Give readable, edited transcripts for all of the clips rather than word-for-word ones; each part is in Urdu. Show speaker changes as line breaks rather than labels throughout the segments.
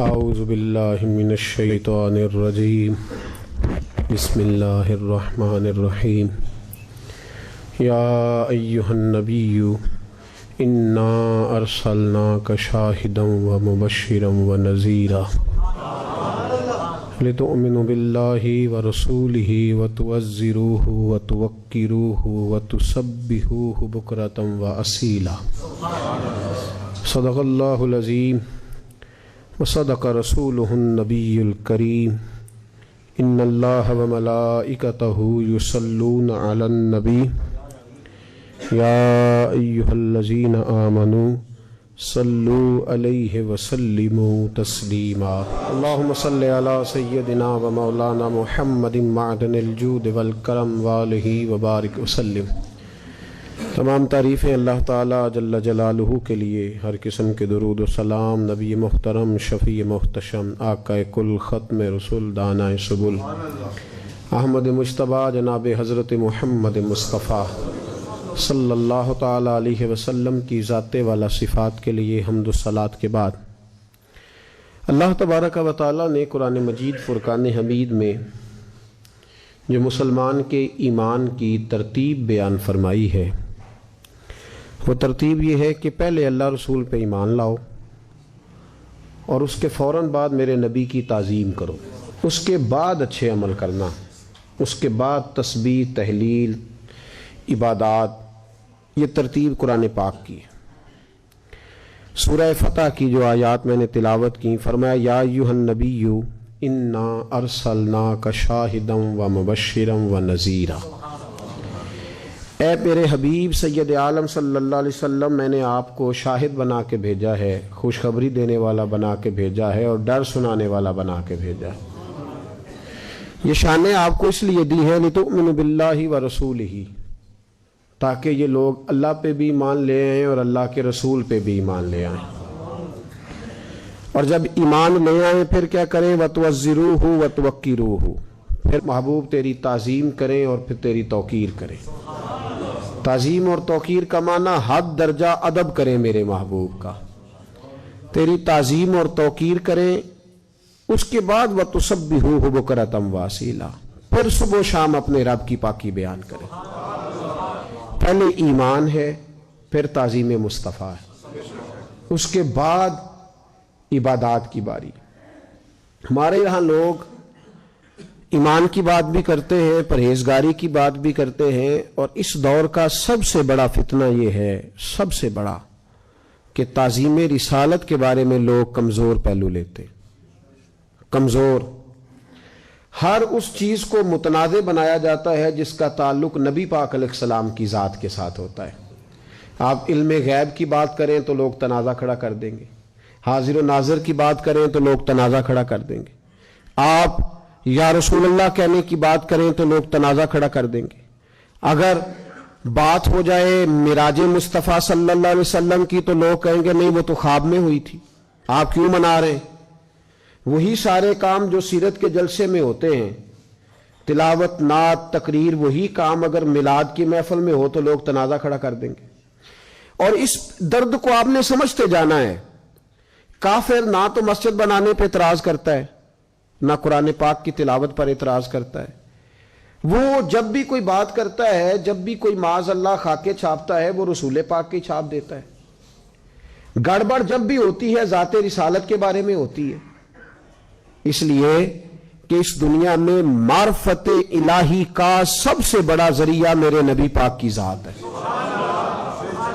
اعوذ باللہ من الشیطان الرجیم بسم اللہ الرحمن الرحیم یا ایہا النبی انا ارسلناک شاہدا ومبشرا ونذیرا لتؤمنوا باللہ ورسولہ وتعزروہ وتوقروہ وتسبحوہ بکرۃ واصیلا صدق اللہ العظیم وصدق رسولہ النبی الکریم ان اللہ وملائکتہ یصلون علی النبی یا ایہا الذین آمنوا صلوا علیہ وسلموا تسلیما اللہم صل علی سیدنا و مولانا محمد معدن الجود والکرم وآلہ وبارک وسلم۔ تمام تعریفیں اللہ تعالیٰ جل جلالہ کے لیے، ہر قسم کے درود و سلام نبی محترم شفیع محتشم آقا کل ختم رسول دانائے سبل احمد مجتبیٰ جناب حضرت محمد مصطفیٰ صلی اللہ تعالیٰ علیہ وسلم کی ذات والا صفات کے لیے حمد و صلات کے بعد اللہ تبارک و تعالیٰ نے قرآن مجید فرقان حمید میں جو مسلمان کے ایمان کی ترتیب بیان فرمائی ہے، وہ ترتیب یہ ہے کہ پہلے اللہ رسول پہ ایمان لاؤ اور اس کے فوراً بعد میرے نبی کی تعظیم کرو، اس کے بعد اچھے عمل کرنا، اس کے بعد تسبیح، تہلیل، عبادات، یہ ترتیب قرآن پاک کی ہے۔ سورہ فتح کی جو آیات میں نے تلاوت کی، فرمایا یا ایھا النبی انا ارسلناک شاہدا ومبشرا ونذیرا، اے میرے حبیب سید عالم صلی اللہ علیہ وسلم، میں نے آپ کو شاہد بنا کے بھیجا ہے، خوشخبری دینے والا بنا کے بھیجا ہے اور ڈر سنانے والا بنا کے بھیجا ہے۔ یہ شانیں آپ کو اس لیے دی ہیں لتؤمنوا باللہ ورسولہ، تاکہ یہ لوگ اللہ پہ بھی ایمان لے آئیں اور اللہ کے رسول پہ بھی ایمان لے آئیں، اور جب ایمان لے آئیں پھر کیا کریں؟ وَتُعَزِّرُوهُ وَتُوَقِّرُوهُ، پھر محبوب تیری تعظیم کریں اور پھر تیری توقیر کریں۔ تعظیم اور توقیر کا معنی حد درجہ ادب کریں میرے محبوب کا، تیری تعظیم اور توقیر کریں۔ اس کے بعد وَتُسَبِّحُوهُ بُكْرَةً وَأَصِيلًا، پھر صبح و شام اپنے رب کی پاکی بیان کریں۔ پہلے ایمان ہے، پھر تعظیم مصطفیٰ ہے، اس کے بعد عبادات کی باری۔ ہمارے یہاں لوگ ایمان کی بات بھی کرتے ہیں، پرہیزگاری کی بات بھی کرتے ہیں، اور اس دور کا سب سے بڑا فتنہ یہ ہے، سب سے بڑا، کہ تعظیم رسالت کے بارے میں لوگ کمزور پہلو لیتے، کمزور۔ ہر اس چیز کو متنازع بنایا جاتا ہے جس کا تعلق نبی پاک علیہ السلام کی ذات کے ساتھ ہوتا ہے۔ آپ علم غیب کی بات کریں تو لوگ تنازع کھڑا کر دیں گے، حاضر و ناظر کی بات کریں تو لوگ تنازع کھڑا کر دیں گے، آپ یا رسول اللہ کہنے کی بات کریں تو لوگ تنازع کھڑا کر دیں گے۔ اگر بات ہو جائے معراج مصطفیٰ صلی اللہ علیہ وسلم کی تو لوگ کہیں گے نہیں، وہ تو خواب میں ہوئی تھی، آپ کیوں منا رہے ہیں؟ وہی سارے کام جو سیرت کے جلسے میں ہوتے ہیں، تلاوت، نعت، تقریر، وہی کام اگر میلاد کی محفل میں ہو تو لوگ تنازع کھڑا کر دیں گے۔ اور اس درد کو آپ نے سمجھتے جانا ہے۔ کافر نہ تو مسجد بنانے پہ اعتراض کرتا ہے، نہ قرآن پاک کی تلاوت پر اعتراض کرتا ہے۔ وہ جب بھی کوئی بات کرتا ہے، جب بھی کوئی معاذ اللہ خاکے چھاپتا ہے، وہ رسول پاک کی چھاپ دیتا ہے۔ گڑبڑ جب بھی ہوتی ہے ذات رسالت کے بارے میں ہوتی ہے، اس لیے کہ اس دنیا میں معرفت الہی کا سب سے بڑا ذریعہ میرے نبی پاک کی ذات ہے۔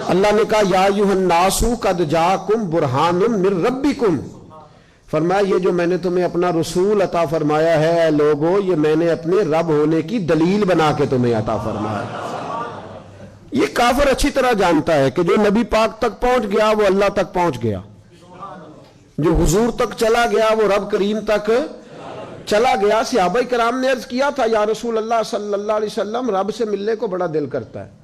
اللہ نے کہا یا ایھا الناس قد جاءکم برہان من ربکم، فرمایا یہ جو میں نے تمہیں اپنا رسول عطا فرمایا ہے، اے لوگو، یہ میں نے اپنے رب ہونے کی دلیل بنا کے تمہیں عطا فرمایا۔ یہ کافر اچھی طرح جانتا ہے کہ جو نبی پاک تک پہنچ گیا وہ اللہ تک پہنچ گیا، جو حضور تک چلا گیا وہ رب کریم تک چلا گیا۔ صحابہ کرام نے عرض کیا تھا یا رسول اللہ صلی اللہ علیہ وسلم، رب سے ملنے کو بڑا دل کرتا ہے،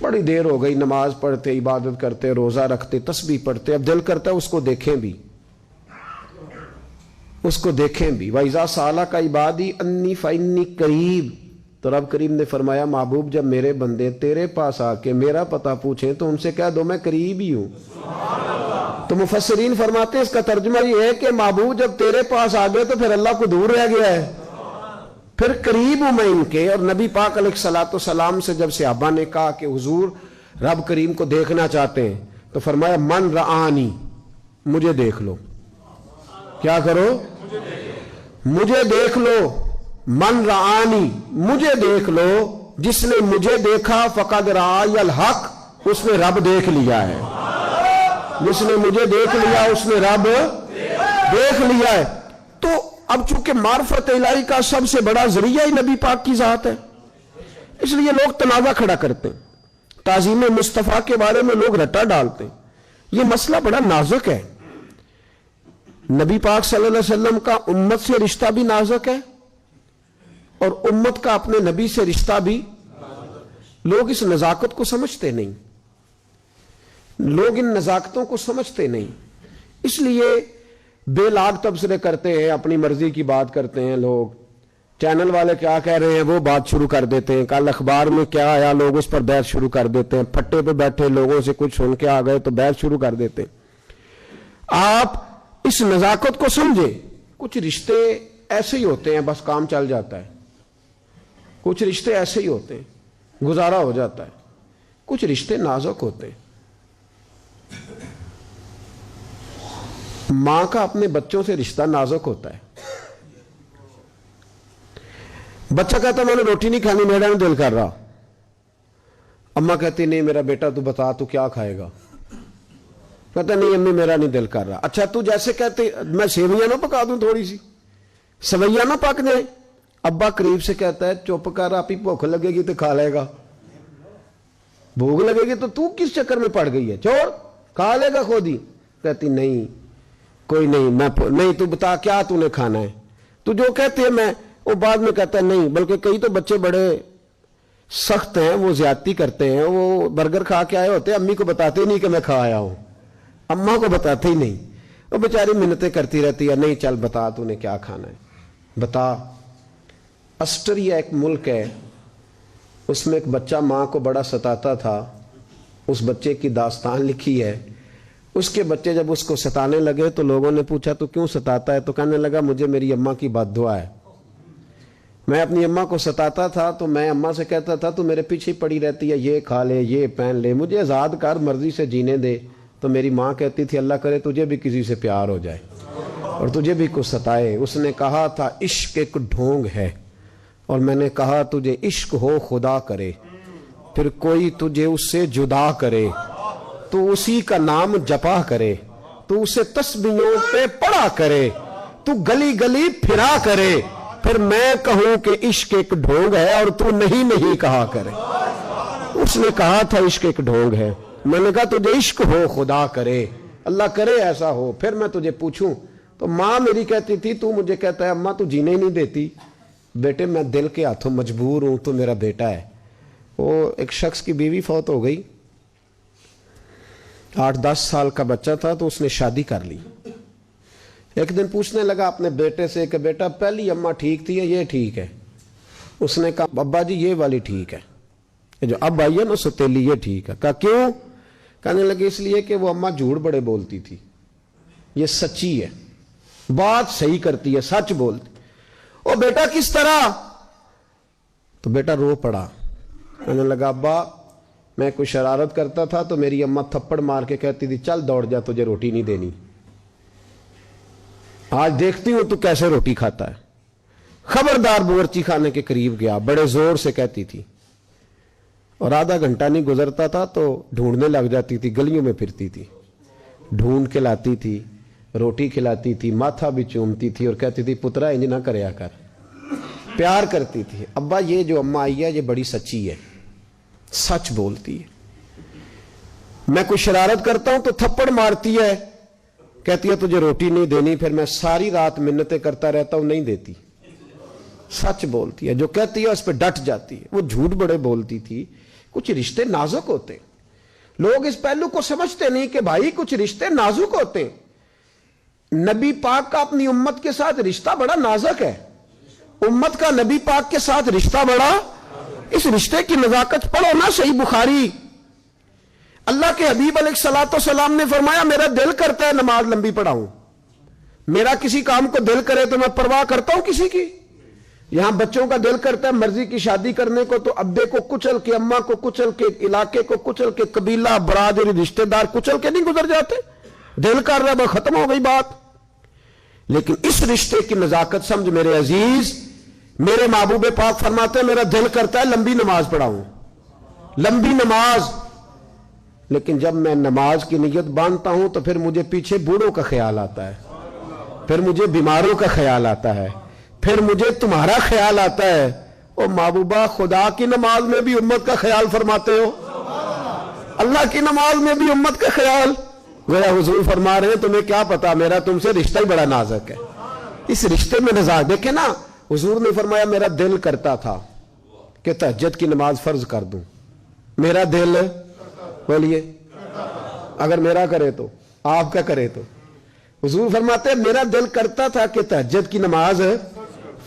بڑی دیر ہو گئی نماز پڑھتے، عبادت کرتے، روزہ رکھتے، تسبیح پڑھتے، اب دل کرتا ہے اس کو دیکھیں بھی، اس کو دیکھیں بھی۔ وَإِذَا سَأَلَكَ عِبَادِي أَنِّي فَإِنِّي قَرِيبٌ، تو رب کریم نے فرمایا محبوب جب میرے بندے تیرے پاس آ کے میرا پتہ پوچھیں تو ان سے کہہ دو میں قریب ہی ہوں۔ تو مفسرین فرماتے ہیں اس کا ترجمہ یہ ہے کہ محبوب جب تیرے پاس آ گئے تو پھر اللہ کو دور رہ گیا ہے، پھر قریب ہوں میں ان کے۔ اور نبی پاک علیہ الصلوۃ والسلام سے جب صحابہ نے کہا کہ حضور رب کریم کو دیکھنا چاہتے ہیں تو فرمایا من رآنی، مجھے دیکھ لو۔ کیا کرو؟ مجھے دیکھ لو۔ من رآنی، مجھے دیکھ لو۔ جس نے مجھے دیکھا فقد رآی الحق، اس نے رب دیکھ لیا ہے۔ جس نے مجھے دیکھ لیا اس نے رب دیکھ لیا ہے۔ تو اب چونکہ معرفت الہی کا سب سے بڑا ذریعہ ہی نبی پاک کی ذات ہے، اس لیے لوگ تنازع کھڑا کرتے ہیں، تعظیم مصطفیٰ کے بارے میں لوگ رٹا ڈالتے ہیں۔ یہ مسئلہ بڑا نازک ہے۔ نبی پاک صلی اللہ علیہ وسلم کا امت سے رشتہ بھی نازک ہے اور امت کا اپنے نبی سے رشتہ بھی، لوگ اس نزاکت کو سمجھتے نہیں، لوگ ان نزاکتوں کو سمجھتے نہیں، اس لیے بے لاگ تبصرے کرتے ہیں، اپنی مرضی کی بات کرتے ہیں۔ لوگ چینل والے کیا کہہ رہے ہیں وہ بات شروع کر دیتے ہیں، کل اخبار میں کیا آیا لوگ اس پر بحث شروع کر دیتے ہیں، پھٹے پہ بیٹھے لوگوں سے کچھ سن کے آ گئے تو بحث شروع کر دیتے ہیں۔ آپ اس نزاکت کو سمجھیں۔ کچھ رشتے ایسے ہی ہوتے ہیں، بس کام چل جاتا ہے۔ کچھ رشتے ایسے ہی ہوتے ہیں، گزارا ہو جاتا ہے۔ کچھ رشتے نازک ہوتے ہیں۔ ماں کا اپنے بچوں سے رشتہ نازک ہوتا ہے۔ بچہ کہتا میں نے روٹی نہیں کھانی، میرا نہیں دل کر رہا۔ اماں کہتی نہیں میرا بیٹا تو بتا تو کیا کھائے گا؟ کہتا نہیں امی میرا نہیں دل کر رہا۔ اچھا تو جیسے کہتے میں سیویاں نہ پکا دوں تھوڑی سی، سویاں نہ پک جائیں؟ ابا قریب سے کہتا ہے چپ کر، آپ ہی بھوک لگے گی تو کھا لے گا، بھوک لگے گی تو کس چکر میں پڑ گئی ہے، چھوڑ کھا لے گا خود ہی۔ کہتی نہیں کوئی نہیں، میں نہیں تو بتا کیا تو نے کھانا ہے، تو جو کہتے ہیں میں، وہ بعد میں کہتا ہے نہیں۔ بلکہ کئی تو بچے بڑے سخت ہیں، وہ زیادتی کرتے ہیں، وہ برگر کھا کے آئے ہوتے ہیں، امی کو بتاتے نہیں کہ میں کھا آیا ہوں، اماں کو بتاتے ہی نہیں، وہ بیچاری منتیں کرتی رہتی ہے، نہیں چل بتا تو نے کیا کھانا ہے بتا۔ آسٹریا ایک ملک ہے، اس میں ایک بچہ ماں کو بڑا ستاتا تھا، اس بچے کی داستان لکھی ہے۔ اس کے بچے جب اس کو ستانے لگے تو لوگوں نے پوچھا تو کیوں ستاتا ہے؟ تو کہنے لگا مجھے میری اماں کی بد دعا ہے، میں اپنی اماں کو ستاتا تھا تو میں اماں سے کہتا تھا تو میرے پیچھے پڑی رہتی ہے، یہ کھا لے یہ پہن لے، مجھے آزاد کر، مرضی سے جینے دے۔ تو میری ماں کہتی تھی اللہ کرے تجھے بھی کسی سے پیار ہو جائے اور تجھے بھی کچھ ستائے۔ اس نے کہا تھا عشق ایک ڈھونگ ہے، اور میں نے کہا تجھے عشق ہو خدا کرے، پھر کوئی تجھے اس سے جدا کرے، تو اسی کا نام جپا کرے، تو اسے تسبیحوں پہ پڑا کرے، تو گلی گلی پھرا کرے، پھر میں کہوں کہ عشق ایک ڈھونگ ہے اور تو نہیں کہا کرے۔ اس نے کہا تھا عشق ایک ڈھونگ ہے، میں نے کہا تجھے عشق ہو خدا کرے، اللہ کرے ایسا ہو، پھر میں تجھے پوچھوں۔ تو ماں میری کہتی تھی تو مجھے کہتا ہے اماں تو جینے ہی نہیں دیتی۔ بیٹے میں دل کے ہاتھوں مجبور ہوں، تو میرا بیٹا ہے۔ وہ ایک شخص کی بیوی فوت ہو گئی، 8-10 سال کا بچہ تھا، تو اس نے شادی کر لی۔ ایک دن پوچھنے لگا اپنے بیٹے سے کہ بیٹا پہلی اماں ٹھیک تھی یا یہ ٹھیک ہے؟ اس نے کہا ابا جی یہ والی ٹھیک ہے، جو اب آئی ہے نا ستیلی یہ ٹھیک ہے۔ کہا کیوں؟ کہنے لگے اس لیے کہ وہ اماں جھوٹ بڑے بولتی تھی، یہ سچی ہے، بات صحیح کرتی ہے، سچ بولتی۔ او بیٹا کس طرح؟ تو بیٹا رو پڑا، کہنے لگا ابا میں کوئی شرارت کرتا تھا تو میری اماں تھپڑ مار کے کہتی تھی چل دوڑ جا تجھے روٹی نہیں دینی، آج دیکھتی ہوں تو کیسے روٹی کھاتا ہے، خبردار باورچی خانے کے قریب گیا، بڑے زور سے کہتی تھی، اور آدھا گھنٹہ نہیں گزرتا تھا تو ڈھونڈنے لگ جاتی تھی، گلیوں میں پھرتی تھی، ڈھونڈ کے لاتی تھی، روٹی کھلاتی تھی، ماتھا بھی چومتی تھی اور کہتی تھی پترا انج نہ کریا کر، پیار کرتی تھی۔ ابا یہ جو اماں آئی ہے یہ بڑی سچی ہے، سچ بولتی ہے، میں کوئی شرارت کرتا ہوں تو تھپڑ مارتی ہے، کہتی ہے تجھے روٹی نہیں دینی، پھر میں ساری رات منتیں کرتا رہتا ہوں نہیں دیتی، سچ بولتی ہے، جو کہتی ہے اس پہ ڈٹ جاتی ہے۔ وہ جھوٹ بڑے بولتی تھی۔ کچھ رشتے نازک ہوتے ہیں، لوگ اس پہلو کو سمجھتے نہیں کہ بھائی کچھ رشتے نازک ہوتے ہیں۔ نبی پاک کا اپنی امت کے ساتھ رشتہ بڑا نازک ہے، امت کا نبی پاک کے ساتھ رشتہ بڑا، اس رشتے کی نزاکت پڑھو نا صحیح بخاری، اللہ کے حبیب علیہ الصلوۃ والسلام نے فرمایا میرا دل کرتا ہے نماز لمبی پڑھاؤں. میرا کسی کام کو دل کرے تو میں پرواہ کرتا ہوں کسی کی. یہاں بچوں کا دل کرتا ہے مرضی کی شادی کرنے کو تو ابے کو کچل کے, اماں کو کچل کے, علاقے کو کچل کے, قبیلہ برادری رشتہ دار کچل کے نہیں گزر جاتے. دل کر رہا ہے ختم ہو گئی بات. لیکن اس رشتے کی نزاکت سمجھ میرے عزیز. میرے محبوب پاک فرماتے ہیں میرا دل کرتا ہے لمبی نماز پڑھاؤں, لمبی نماز. لیکن جب میں نماز کی نیت باندھتا ہوں تو پھر مجھے پیچھے بوڑھوں کا خیال آتا ہے, پھر مجھے بیماروں کا خیال آتا ہے, پھر مجھے تمہارا خیال آتا ہے. او محبوبہ خدا کی نماز میں بھی امت کا خیال فرماتے ہو, اللہ کی نماز میں بھی امت کا خیال. گویا حضور فرما رہے ہیں تمہیں کیا پتا میرا تم سے رشتہ ہی بڑا نازک ہے. اس رشتے میں نزاکت دیکھیں نا. حضور نے فرمایا میرا دل کرتا تھا کہ تہجد کی نماز فرض کر دوں. میرا دل بولیے, اگر میرا کرے تو آپ کا کرے تو. حضور فرماتے ہیں میرا دل کرتا تھا کہ تہجد کی نماز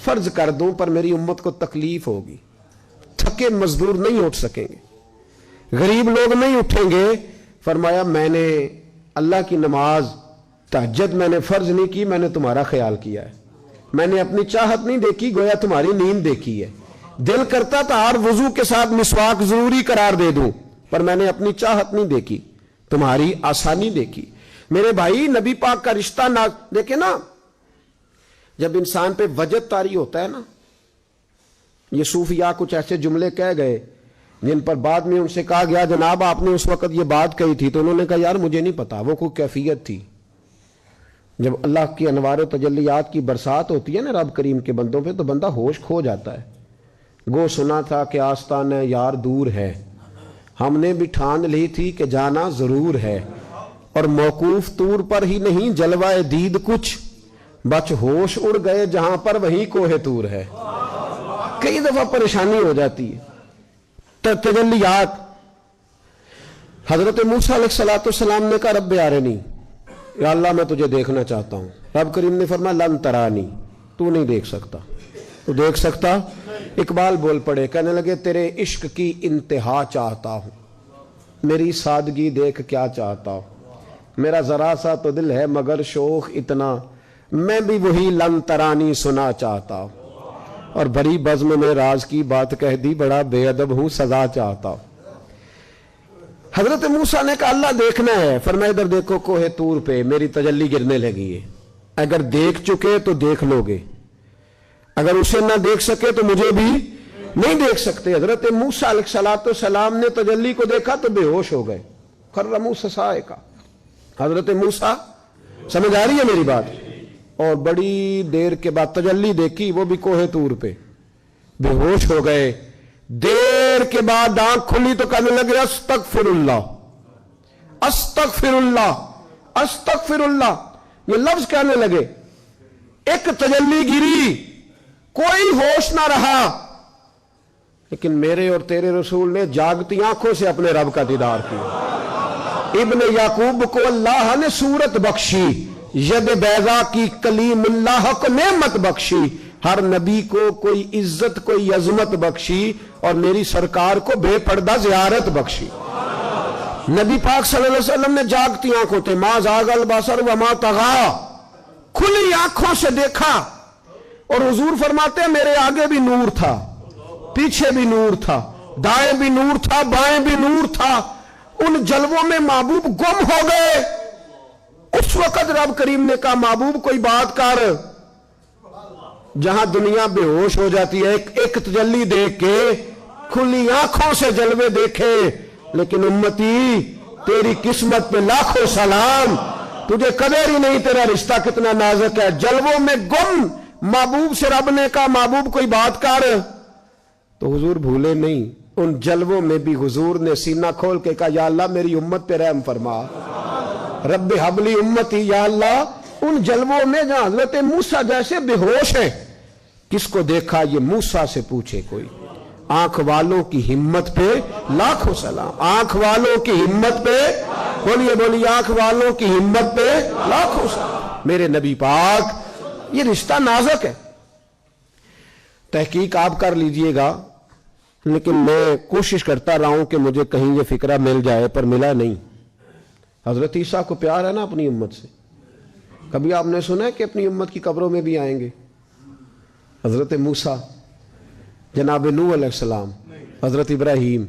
فرض کر دوں پر میری امت کو تکلیف ہوگی, تھکے مزدور نہیں اٹھ سکیں گے, غریب لوگ نہیں اٹھیں گے. فرمایا میں نے اللہ کی نماز تہجد میں نے فرض نہیں کی, میں نے تمہارا خیال کیا ہے. میں نے اپنی چاہت نہیں دیکھی, گویا تمہاری نیند دیکھی ہے. دل کرتا تھا ہر وضو کے ساتھ مسواک ضروری قرار دے دوں پر میں نے اپنی چاہت نہیں دیکھی, تمہاری آسانی دیکھی. میرے بھائی نبی پاک کا رشتہ نہ دیکھیں نا. جب انسان پہ وجد طاری ہوتا ہے نا, یہ صوفیاء کچھ ایسے جملے کہہ گئے جن پر بعد میں ان سے کہا گیا جناب آپ نے اس وقت یہ بات کہی تھی, تو انہوں نے کہا یار مجھے نہیں پتا, وہ کوئی کیفیت تھی. جب اللہ کی انوار و تجلیات کی برسات ہوتی ہے نا رب کریم کے بندوں پہ تو بندہ ہوش کھو جاتا ہے. گو سنا تھا کہ آستانہ یار دور ہے, ہم نے بھی ٹھان لی تھی کہ جانا ضرور ہے, اور موقوف طور پر ہی نہیں جلوہ دید کچھ, بچ ہوش اڑ گئے جہاں پر وہیں کوہ طور ہے. کئی دفعہ پریشانی ہو جاتی ہے. تجلیات. حضرت موسیٰ علیہ السلام نے کہا رب ارنی, یا اللہ میں تجھے دیکھنا چاہتا ہوں. رب کریم نے فرمایا لن ترانی, تو نہیں دیکھ سکتا. تو دیکھ سکتا. اقبال بول پڑے, کہنے لگے تیرے عشق کی انتہا چاہتا ہوں, میری سادگی دیکھ کیا چاہتا ہوں, میرا ذرا سا تو دل ہے مگر شوق اتنا, میں بھی وہی لن ترانی سنا چاہتا ہوں. اور بڑی بزم میں راز کی بات کہہ دی, بڑا بے ادب ہوں سزا چاہتا ہوں. حضرت موسیٰ نے کہا اللہ دیکھنا ہے. فرمایا ادھر دیکھو کوہ طور پہ میری تجلی گرنے لگی ہے, اگر دیکھ چکے تو دیکھ لو گے, اگر اسے نہ دیکھ سکے تو مجھے بھی نہیں دیکھ سکتے. حضرت موسیٰ علیہ السلام نے تجلی کو دیکھا تو بے ہوش ہو گئے. خر موسیٰ صاعقہ. حضرت موسیٰ سمجھ آ رہی ہے میری بات. اور بڑی دیر کے بعد تجلی دیکھی, وہ بھی کوہ طور پہ, بے ہوش ہو گئے. دیر کے بعد آنکھ کھلی تو کہنے لگے استغفر اللہ, استغفر اللہ, استغفر اللہ. یہ لفظ کہنے لگے. ایک تجلی گری, کوئی ہوش نہ رہا, لیکن میرے اور تیرے رسول نے جاگتی آنکھوں سے اپنے رب کا دیدار کیا. ابن یعقوب کو اللہ نے صورت بخشی, ید بیضا کی کلیم اللہ کو نعمت بخشی, ہر نبی کو کوئی عزت کوئی عظمت بخشی, اور میری سرکار کو بے پردہ زیارت بخشی. نبی پاک صلی اللہ علیہ وسلم نے جاگتی آنکھوں تھے, ما زاغ البصر وما طغى, کھلی آنکھوں سے دیکھا. اور حضور فرماتے ہیں میرے آگے بھی نور تھا, پیچھے بھی نور تھا, دائیں بھی نور تھا, بائیں بھی نور تھا. ان جلووں میں محبوب گم ہو گئے. اس وقت رب کریم نے کہا محبوب کوئی بات کر. جہاں دنیا بے ہوش ہو جاتی ہے ایک تجلی دیکھ کے, کھلی آنکھوں سے جلوے دیکھے, لیکن امتی تیری قسمت پہ لاکھوں سلام, تجھے قدر ہی نہیں تیرا رشتہ کتنا نازک ہے. جلووں میں گم محبوب سے رب نے کہا محبوب کوئی بات کر. تو حضور بھولے نہیں, ان جلووں میں بھی حضور نے سینہ کھول کے کہا یا اللہ میری امت پہ رحم فرما, رب حبلی امتی. یا اللہ ان جلووں میں جہاں حضرت موسیٰ جیسے بے ہوش ہیں, کس کو دیکھا یہ موسیٰ سے پوچھے کوئی. آنکھ والوں کی ہمت پہ لاکھوں سلام, آنکھ والوں کی ہمت پہ, بولیے بولیے, آنکھ والوں کی ہمت پہ لاکھوں سلام. میرے نبی پاک, یہ رشتہ نازک ہے. تحقیق آپ کر لیجئے گا, لیکن میں کوشش کرتا رہا ہوں کہ مجھے کہیں یہ فکرہ مل جائے، پر ملا نہیں۔ حضرت عیسیٰ کو پیار ہے نا اپنی امت سے، کبھی آپ نے سنا ہے کہ اپنی امت کی قبروں میں بھی آئیں گے؟ حضرت موسیٰ، جناب نوح علیہ السلام، حضرت ابراہیم،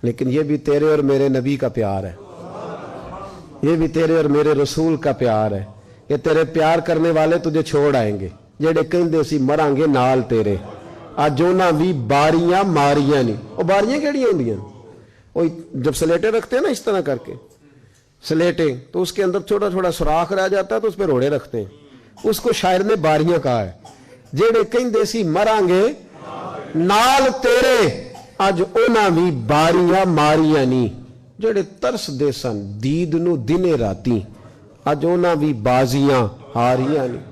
لیکن یہ بھی تیرے اور میرے نبی کا پیار ہے، یہ بھی تیرے اور میرے رسول کا پیار ہے کہ تیرے پیار کرنے والے تجھے چھوڑ آئیں گے، جڑے کہندے سی مران گے نال تیرے، آج انہاں بھی باریاں ماریاں نہیں۔ وہ باریاں کیڑی ہوندیاں؟ وہ جب سلیٹیں رکھتے ہیں نا اس طرح کر کے سلیٹیں، تو اس کے اندر چھوٹا چھوٹا سوراخ رہ جاتا ہے تو اس پہ روڑے رکھتے ہیں، اس کو شاعر نے باریاں کہا ہے۔ جڑے کہندے سی مران گے نال تیرے، اج انہاں بھی باریاں ماریاں نہیں۔ جڑے ترس دے سن دید نو دنے راتی، اج انہاں بھی بازیاں ہاریاں نہیں۔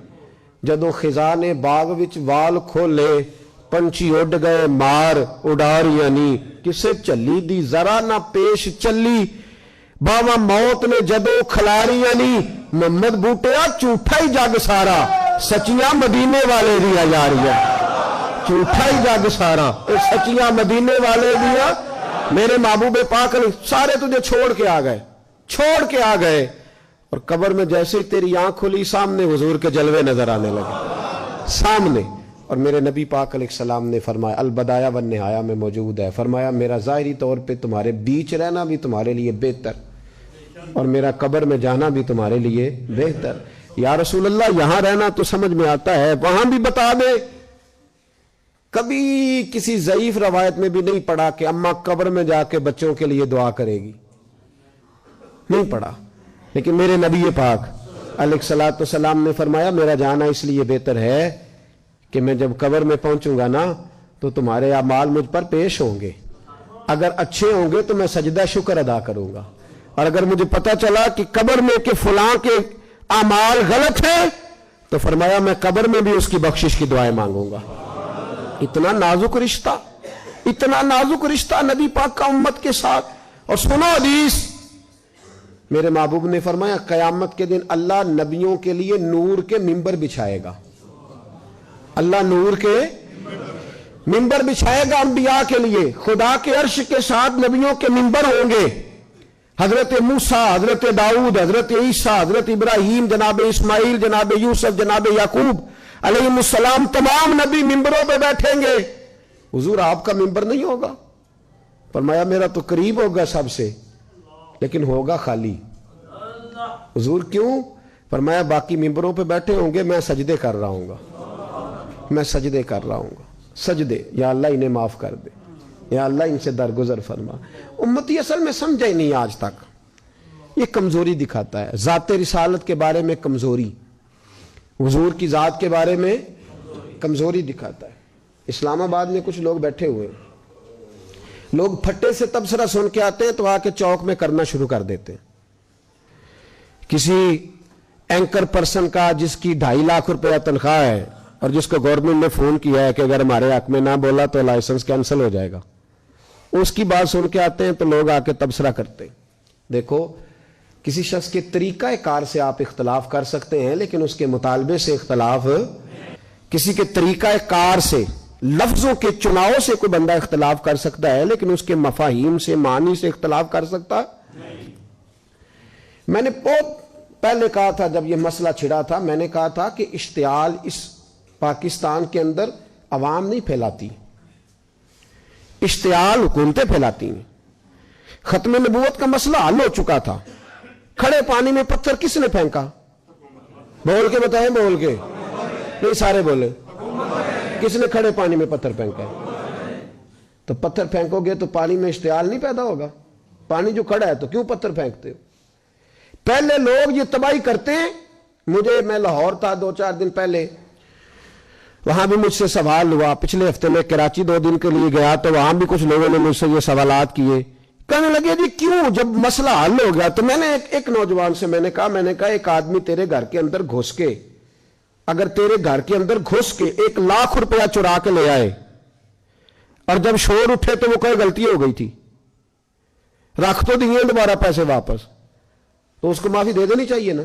جدوں خزانے باغ وچ وال کھولے، پنچھی اڈ گئے مار اڈاریاں نہیں۔ کسے چلی دی ذرا نہ پیش چلی، باواں موت نے جدوں کھلاریاں نہیں۔ محمد بوٹیا جھوٹا ہی جگ سارا، سچیاں مدینے والے دیا یاریاں، جھوٹا ہی جگ سارا سچیاں مدینے والے دیا۔ میرے محبوب پاک سارے تجھے چھوڑ کے آ گئے، چھوڑ کے آ گئے، اور قبر میں جیسے ہی تیری آنکھ کھلی سامنے حضور کے جلوے نظر آنے لگے سامنے۔ اور میرے نبی پاک علیہ السلام نے فرمایا، البدایہ والنہایہ میں موجود ہے، فرمایا میرا ظاہری طور پہ تمہارے بیچ رہنا بھی تمہارے لیے بہتر، اور میرا قبر میں جانا بھی تمہارے لیے بہتر۔ یا رسول اللہ یہاں رہنا تو سمجھ میں آتا ہے، وہاں بھی بتا دے۔ کبھی کسی ضعیف روایت میں بھی نہیں پڑھا کہ اماں قبر میں جا کے بچوں کے لیے دعا کرے گی، نہیں پڑھا، لیکن میرے نبی پاک علیہ الصلوۃ والسلام نے فرمایا میرا جانا اس لیے بہتر ہے کہ میں جب قبر میں پہنچوں گا نا تو تمہارے اعمال مجھ پر پیش ہوں گے، اگر اچھے ہوں گے تو میں سجدہ شکر ادا کروں گا، اور اگر مجھے پتا چلا کہ قبر میں کہ فلاں کے اعمال غلط ہیں تو فرمایا میں قبر میں بھی اس کی بخشش کی دعائیں مانگوں گا۔ اتنا نازک رشتہ، اتنا نازک رشتہ نبی پاک کا امت کے ساتھ۔ اور سنو حدیث، میرے محبوب نے فرمایا قیامت کے دن اللہ نبیوں کے لیے نور کے ممبر بچھائے گا، اللہ نور کے ممبر بچھائے گا انبیاء کے لیے۔ خدا کے عرش کے ساتھ نبیوں کے ممبر ہوں گے، حضرت موسیٰ، حضرت داؤد، حضرت عیسیٰ، حضرت ابراہیم، جناب اسماعیل، جناب یوسف، جناب یعقوب علیہ السلام، تمام نبی ممبروں پہ بیٹھیں گے۔ حضور آپ کا ممبر نہیں ہوگا؟ فرمایا میرا تو قریب ہوگا سب سے، لیکن ہوگا خالی۔ حضور کیوں؟ فرمایا باقی ممبروں پہ بیٹھے ہوں گے، میں سجدے کر رہا ہوں گا، میں سجدے کر رہا ہوں گا، سجدے، یا اللہ انہیں معاف کر دے، یا اللہ ان سے درگزر فرما۔ امتی اصل میں سمجھا ہی نہیں آج تک، یہ کمزوری دکھاتا ہے، ذات رسالت کے بارے میں کمزوری، حضور کی ذات کے بارے میں کمزوری دکھاتا ہے۔ اسلام آباد میں کچھ لوگ بیٹھے ہوئے، لوگ پھٹے سے تبصرہ سن کے آتے ہیں تو آ کے چوک میں کرنا شروع کر دیتے ہیں۔ کسی اینکر پرسن کا جس کی 2.5 لاکھ روپیہ تنخواہ ہے اور جس کو گورنمنٹ نے فون کیا ہے کہ اگر ہمارے حق میں نہ بولا تو لائسنس کینسل ہو جائے گا، اس کی بات سن کے آتے ہیں تو لوگ آ کے تبصرہ کرتے ہیں۔ دیکھو کسی شخص کے طریقہ کار سے آپ اختلاف کر سکتے ہیں، لیکن اس کے مطالبے سے اختلاف، کسی کے طریقہ کار سے، لفظوں کے چناؤ سے کوئی بندہ اختلاف کر سکتا ہے، لیکن اس کے مفاہیم سے، معنی سے اختلاف کر سکتا۔ میں نے بہت پہلے کہا تھا جب یہ مسئلہ چھڑا تھا، میں نے کہا تھا کہ اشتعال اس پاکستان کے اندر عوام نہیں پھیلاتی، اشتعال حکومتیں پھیلاتی ہیں۔ ختم نبوت کا مسئلہ حل ہو چکا تھا، کھڑے پانی میں پتھر کس نے پھینکا؟ بول کے بتائیں، بول کے نہیں، سارے بولے، کس نے کھڑے پانی میں پتھر پھینکا؟ تو پتھر پھینکو گے تو پانی میں اشتعال نہیں پیدا ہوگا؟ پانی جو کھڑا ہے تو کیوں پتھر پھینکتے ہو؟ پہلے لوگ یہ تباہی کرتے ہیں۔ میں لاہور تھا 2-4 دن پہلے، وہاں بھی مجھ سے سوال ہوا، پچھلے ہفتے میں کراچی 2 دن کے لیے گیا تو وہاں بھی کچھ لوگوں نے مجھ سے یہ سوالات کیے، کہنے لگے جی کیوں، جب مسئلہ حل ہو گیا تو میں نے ایک نوجوان سے میں نے کہا ایک آدمی تیرے گھر کے اندر گھس کے، اگر تیرے گھر کے اندر گھس کے 1 لاکھ روپیہ چرا کے لے آئے اور جب شور اٹھے تو وہ کوئی غلطی ہو گئی تھی، رکھ تو دیے دوبارہ پیسے واپس، تو اس کو معافی دے دینی چاہیے نا؟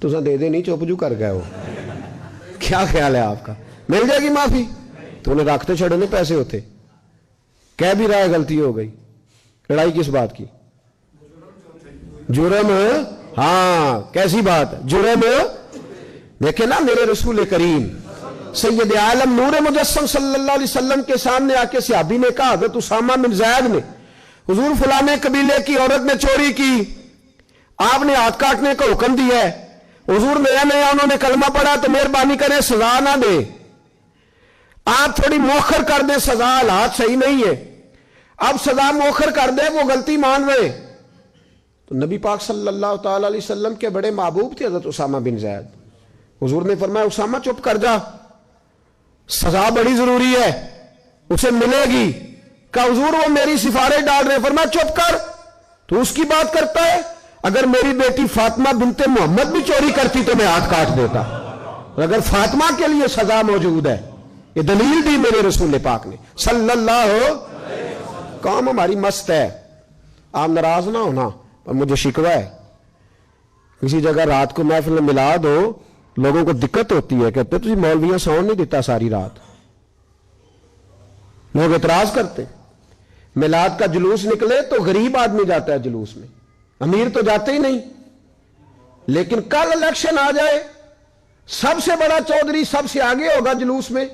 تو دے دینی، چپ جو کر گئے ہو، کیا خیال ہے آپ کا؟ مل جائے گی معافی؟ تو انہیں راکھتے چھڑنے پیسے ہوتے. کہہ بھی رہا ہے غلطی ہو گئی. لڑائی کس بات کی؟ جرم. ہاں کیسی بات؟ جرم. دیکھیں نا میرے رسول کریم سید عالم نور مجسم صلی اللہ علیہ وسلم کے سامنے آ کے صحابی نے کہا حضرت اسامہ بن زید نے حضور فلانے قبیلے کی عورت نے چوری کی, آپ نے ہاتھ کاٹنے کا حکم دیا ہے. حضور نیا نیا انہوں نے کلمہ پڑھا تو مہربانی کریں سزا نہ دیں, آپ تھوڑی موخر کر دیں سزا, حالات صحیح نہیں ہے. اب سزا موخر کر دیں, وہ غلطی مان رہے. تو نبی پاک صلی اللہ تعالی علیہ وسلم کے بڑے محبوب تھے حضرت اسامہ بن زید. حضور نے فرمایا اسامہ چپ کر جا, سزا بڑی ضروری ہے, اسے ملے گی. کہ حضور وہ میری سفارش ڈال رہے. فرمایا چپ کر, تو اس کی بات کرتا ہے. اگر میری بیٹی فاطمہ بنت محمد بھی چوری کرتی تو میں ہاتھ کاٹ دیتا. اگر فاطمہ کے لیے سزا موجود ہے, یہ دلیل دی میرے رسول پاک نے صلی اللہ. کام ہماری مست ہے, آپ ناراض نہ ہونا, اور مجھے شکوہ ہے کسی جگہ رات کو محفل میں ملا دو, لوگوں کو دقت ہوتی ہے, کہتے تجھے مولویاں سون نہیں دیتا ساری رات. لوگ اعتراض کرتے. میلاد کا جلوس نکلے تو غریب آدمی جاتا ہے جلوس میں, امیر تو جاتے ہی نہیں. لیکن کل الیکشن آ جائے, سب سے بڑا چودھری سب سے آگے ہوگا جلوس میں,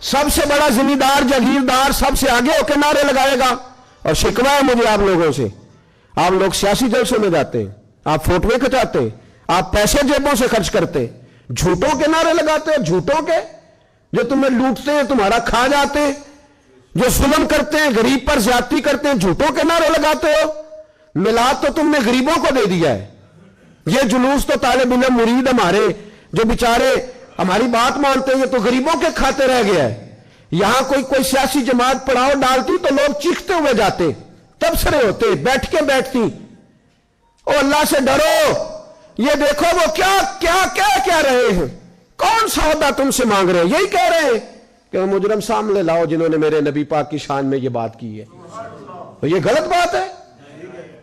سب سے بڑا زمیندار جاگیردار سب سے آگے ہو کے نعرے لگائے گا. اور شکوہ ہے مجھے آپ لوگوں سے, آپ لوگ سیاسی جلسوں میں جاتے ہیں, آپ فوٹویں کھچاتے, آپ پیسے جیبوں سے خرچ کرتے, جھوٹوں کے نعرے لگاتے ہیں, جھوٹوں کے جو تمہیں لوٹتے ہیں, تمہارا کھا جاتے, جو ظلم کرتے ہیں, غریب پر زیادتی کرتے ہیں, جھوٹوں کے نعرے لگاتے ہو. میلاد تو تم نے غریبوں کو دے دیا ہے. یہ جلوس تو طالب علم مرید ہمارے جو بیچارے ہماری بات مانتے ہیں, یہ تو غریبوں کے کھاتے رہ گیا ہے. یہاں کوئی سیاسی جماعت پڑاؤ ڈالتی تو لوگ چیختے ہوئے جاتے, تبصرے ہوتے, بیٹھ کے بیٹھتی. او اللہ سے ڈرو, یہ دیکھو وہ کیا رہے ہیں, کون سا عہدہ تم سے مانگ رہے ہیں. یہی کہہ رہے ہیں کہ وہ مجرم سامنے لاؤ جنہوں نے میرے نبی پاک کی شان میں یہ بات کی ہے. تو یہ غلط بات ہے.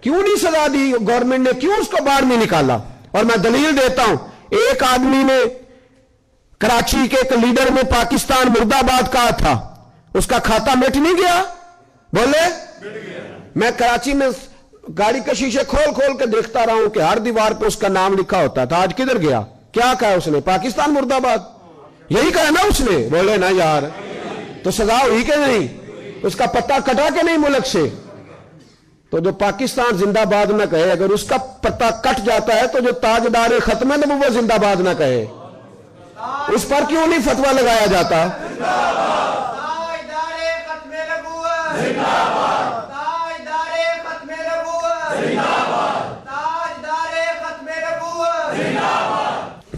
کیوں نہیں سزا دی گورنمنٹ نے, کیوں اس کو باہر نہیں نکالا؟ اور میں دلیل دیتا ہوں. ایک آدمی نے کراچی کے ایک لیڈر نے پاکستان مرد آباد کہا تھا, اس کا کھاتا مٹ نہیں گیا؟ بولے میں کراچی میں گاڑی کے شیشے کھول کے دیکھتا رہا ہوں کہ ہر دیوار پہ اس کا نام لکھا ہوتا تھا. آج کدھر گیا؟ کیا کہا اس نے؟ پاکستان مرد آباد. یہی کہا نا اس نے. بولے نا یار, تو سزا ہوئی کہ نہیں؟ اس کا پتہ کٹا کہ نہیں ملک سے؟ تو جو پاکستان زندہ باد نہ کہے, اگر اس کا پتہ کٹ جاتا ہے تو جو تاجدار ختم نبوت زندہ باد نہ کہے, اس پر کیوں نہیں فتویٰ لگایا جاتا؟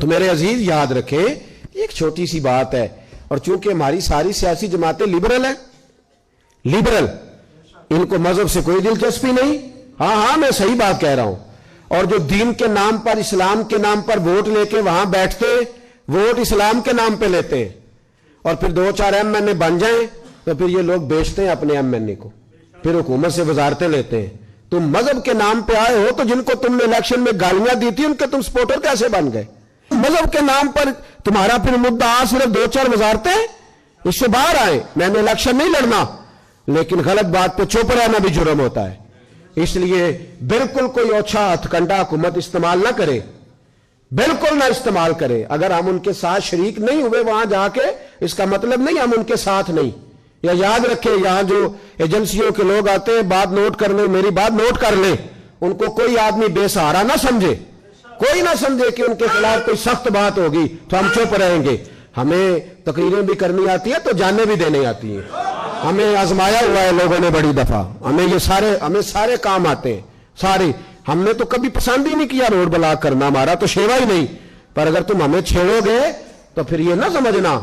تو میرے عزیز یاد رکھیں, ایک چھوٹی سی بات ہے. اور چونکہ ہماری ساری سیاسی جماعتیں لبرل ہیں, لبرل, ان کو مذہب سے کوئی دلچسپی نہیں. ہاں میں صحیح بات کہہ رہا ہوں. اور جو دین کے نام پر, اسلام کے نام پر ووٹ لے کے وہاں بیٹھتے, ووٹ اسلام کے نام پہ لیتے ہیں, اور پھر 2-4 MNA بن جائیں تو پھر یہ لوگ بیچتے ہیں اپنے MNA کو, پھر حکومت سے وزارتیں لیتے ہیں. تم مذہب کے نام پہ آئے ہو, تو جن کو تم نے الیکشن میں گالیاں دی تھی ان کے تم سپورٹر کیسے بن گئے؟ مذہب کے نام پر تمہارا پھر مدعا صرف 2-4 وزارتیں, اس سے باہر آئے. میں نے الیکشن نہیں لڑنا, لیکن غلط بات پہ چپ رہنا بھی جرم ہوتا ہے. اس لیے بالکل کوئی اوچھا ہتھ کنڈا حکومت استعمال نہ کرے, بالکل نہ استعمال کرے. اگر ہم ان کے ساتھ شریک نہیں ہوئے وہاں جا کے, اس کا مطلب نہیں ہم ان کے ساتھ نہیں. یا یاد رکھیں, یہاں جو ایجنسیوں کے لوگ آتے ہیں, بات نوٹ کر لیں, میری بات نوٹ کر لیں, ان کو کوئی آدمی بے سہارا نہ سمجھے, کوئی نہ سمجھے کہ ان کے خلاف کوئی سخت بات ہوگی تو ہم چپ رہیں گے. ہمیں تقریریں بھی کرنی آتی ہے تو جانیں بھی دینے آتی ہیں. ہمیں آزمایا ہوا ہے لوگوں نے بڑی دفعہ, ہمیں سارے کام آتے ہیں, سارے. ہم نے تو کبھی پسند ہی نہیں کیا روڈ بلاک کرنا, ہمارا تو شیوا ہی نہیں. پر اگر تم ہمیں چھیڑو گے تو پھر یہ نہ سمجھنا